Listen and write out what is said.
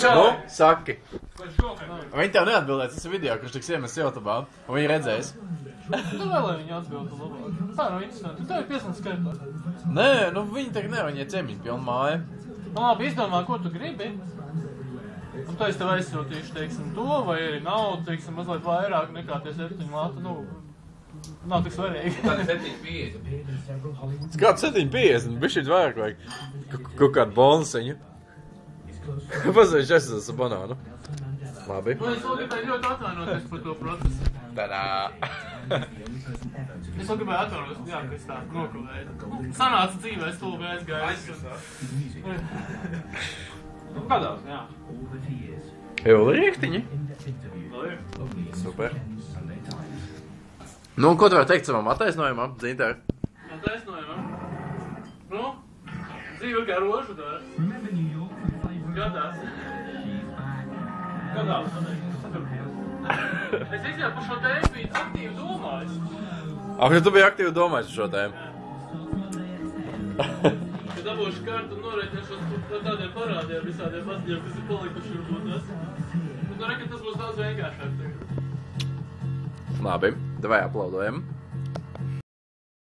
Nu, saki. Viņi tev neatbildēs, tas ir video, kurš tiks iemests YouTubā, un viņi redzēs. Tu vēl, lai viņi atbildu labāk. Tā nav interesanti. Tev ir 500 skaitā. Nē, nu viņi tagad ne, viņi ir ciemiņi pilnu māju. Nu labi, izdomā, ko tu gribi. Un to es tev aizsūtīšu, teiksim, to, vai arī naudu, teiksim, mazliet vairāk nekā tie 7 lati, nu, nav tik svarīgi. Tāda 7,50. Kāds 7,50, bišķīt vairāk vajag. Kaut kādu bonusiņu. Pazaviņš es ar banānu. Labi. Un es vēl gribēju ļoti atvainoties par to procesu. Tadā. Es vēl gribēju atvainoties, jā, ka es tā nokavēju. Sanāca dzīvē, es tūlīt aizgāju. Kādās, jā. Jau rīktiņi. Super. Nu, un ko tu vari teikt savam attaisnojumam, Zinter? Attaisnojumam? Nu, dzīve kā rožu tā. Gadās. Gadās. Es izjāju par šo tēmu biju aktīvi domājis. Ak, tu biji aktīvi domājis par šo tēmu. Kad dabūšu kartu un norēķināšos par tādiem parādiem, visādiem mazļiem, kas ir palikuši varbūt tas. Un tā reka, tas būs daudz vienkāršāk tagad. Labi, davai aplaudojam.